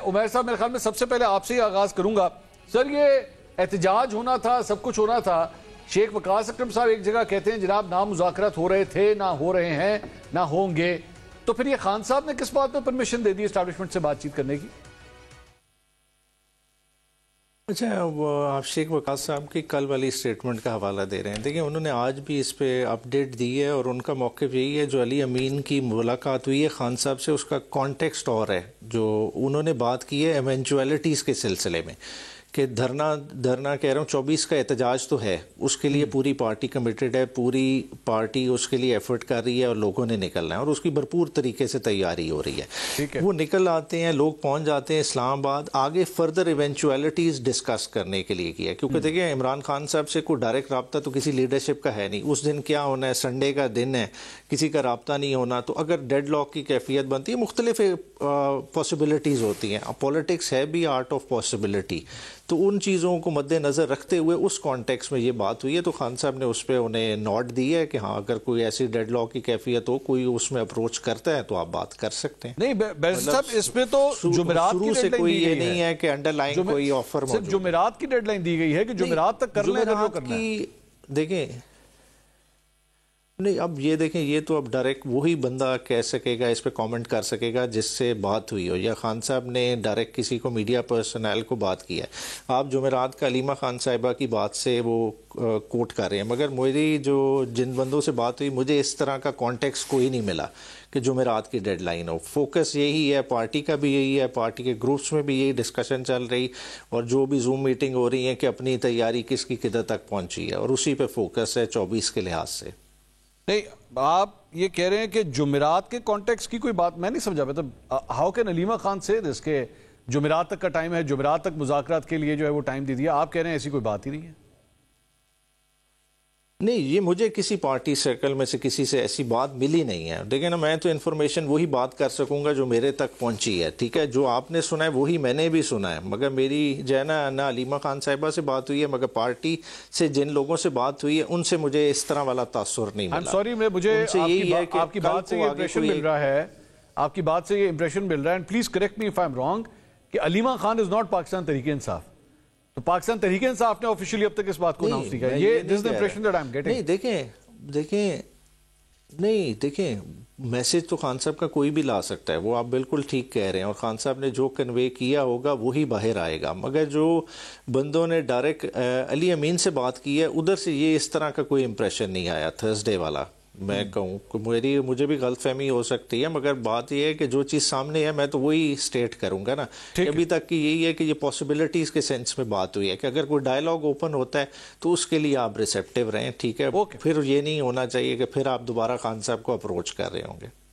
عمیر صاحب میرے خیال میں سب سے پہلے آپ سے ہی آغاز کروں گا. سر یہ احتجاج ہونا تھا, سب کچھ ہونا تھا. شیخ وقاص اکرم صاحب ایک جگہ کہتے ہیں جناب نہ مذاکرات ہو رہے تھے, نہ ہو رہے ہیں, نہ ہوں گے. تو پھر یہ خان صاحب نے کس بات میں پرمیشن دے دی اسٹیبلشمنٹ سے بات چیت کرنے کی؟ اچھا, آپ شیخ وقاص صاحب کی کل والی سٹیٹمنٹ کا حوالہ دے رہے ہیں. دیکھیں انہوں نے آج بھی اس پہ اپڈیٹ دی ہے اور ان کا موقف یہی ہے جو علی امین کی ملاقات ہوئی ہے خان صاحب سے, اس کا کانٹیکسٹ اور ہے. جو انہوں نے بات کی ہے ایونچویلٹیز کے سلسلے میں کہ دھرنا کہہ رہا ہوں 24 کا احتجاج تو ہے, اس کے لیے پوری پارٹی کمیٹڈ ہے, پوری پارٹی اس کے لیے ایفرٹ کر رہی ہے اور لوگوں نے نکلنا ہے اور اس کی بھرپور طریقے سے تیاری ہو رہی ہے. وہ نکل آتے ہیں, لوگ پہنچ جاتے ہیں اسلام آباد, آگے فردر ایونچویلٹیز ڈسکس کرنے کے لیے کیا. کیونکہ دیکھیں عمران خان صاحب سے کوئی ڈائریکٹ رابطہ تو کسی لیڈرشپ کا ہے نہیں. اس دن کیا ہونا ہے, سنڈے کا دن ہے, کسی کا رابطہ نہیں ہونا. تو اگر ڈیڈ لاک کی کیفیت بنتی ہے, مختلف پاسبلٹیز ہوتی ہیں. پولیٹکس ہے بھی آرٹ آف پاسبلٹی. تو ان چیزوں کو مد نظر رکھتے ہوئے اس کانٹیکس میں یہ بات ہوئی ہے. تو خان صاحب نے اس پہ انہیں نوٹ دی ہے کہ ہاں اگر کوئی ایسی ڈیڈ لاک کی کیفیت ہو, کوئی اس میں اپروچ کرتا ہے تو آپ بات کر سکتے ہیں. نہیں بیرسٹر صاحب, اس پہ تو جمعرات کی ڈیڈ لائن دی گئی ہے. یہ نہیں ہے کہ انڈر لائن کوئی آفر موجود ہے. جمعرات کی ڈیڈ لائن دی گئی ہے کہ جمعرات تک کرنا ہے جو کرنا ہے. دیکھیں نہیں, اب یہ دیکھیں, یہ تو اب ڈائریکٹ وہی بندہ کہہ سکے گا, اس پہ کامنٹ کر سکے گا جس سے بات ہوئی ہو, یا خان صاحب نے ڈائریکٹ کسی کو میڈیا پرسنل کو بات کیا ہے. آپ جمعرات کا علیمہ خان صاحبہ کی بات سے وہ کوٹ کر رہے ہیں, مگر میری جو جن بندوں سے بات ہوئی مجھے اس طرح کا کانٹیکس کوئی نہیں ملا کہ جمعرات کی ڈیڈ لائن ہو. فوکس یہی ہے, پارٹی کا بھی یہی ہے, پارٹی کے گروپس میں بھی یہی ڈسکشن چل رہی, اور جو بھی زوم میٹنگ ہو رہی ہے کہ اپنی تیاری کس کی کدھر تک پہنچی ہے, اور اسی پہ فوکس ہے 24 کے لحاظ سے. نہیں, آپ یہ کہہ رہے ہیں کہ جمعرات کے کانٹیکس کی کوئی بات میں نہیں سمجھا. مطلب ہاؤ کین علیمہ خان سے جس کے جمعرات تک کا ٹائم ہے, جمعرات تک مذاکرات کے لیے جو ہے وہ ٹائم دے دیا, آپ کہہ رہے ہیں ایسی کوئی بات ہی نہیں ہے؟ نہیں, یہ مجھے کسی پارٹی سرکل میں سے کسی سے ایسی بات ملی نہیں ہے. دیکھیں نا, میں تو انفارمیشن وہی بات کر سکوں گا جو میرے تک پہنچی ہے. ٹھیک ہے, جو آپ نے سنا ہے وہی میں نے بھی سنا ہے. مگر میری جو ہے نہ علیمہ خان صاحبہ سے بات ہوئی ہے, مگر پارٹی سے جن لوگوں سے بات ہوئی ہے ان سے مجھے اس طرح والا تاثر نہیں ملا. سوری, مجھے آپ کی بات سے یہ امپریشن مل رہا ہے, آپ کی بات سے یہ امپریشن مل رہا ہے, and please correct me if I am wrong, کہ علیمہ خان از ناٹ پاکستان تحریک انصاف. تو پاکستان تحریک انصاف نے آفیشلی اب تک اس بات کو اناؤنس نہیں کیا. یہ this is the impression that I am getting. نہیں دیکھیں, میسج تو خان صاحب کا کوئی بھی لا سکتا ہے, وہ آپ بالکل ٹھیک کہہ رہے ہیں, اور خان صاحب نے جو کنوے کیا ہوگا وہی باہر آئے گا. مگر جو بندوں نے ڈائریکٹ علی امین سے بات کی ہے ادھر سے یہ اس طرح کا کوئی امپریشن نہیں آیا تھرسڈے والا. میں کہوں مجھے بھی غلط فہمی ہو سکتی ہے, مگر بات یہ ہے کہ جو چیز سامنے ہے میں تو وہی اسٹیٹ کروں گا نا. ابھی تک کی یہی ہے کہ یہ پاسبلٹیز کے سینس میں بات ہوئی ہے کہ اگر کوئی ڈائلاگ اوپن ہوتا ہے تو اس کے لیے آپ ریسیپٹیو رہیں. ٹھیک ہے, پھر یہ نہیں ہونا چاہیے کہ پھر آپ دوبارہ خان صاحب کو اپروچ کر رہے ہوں گے.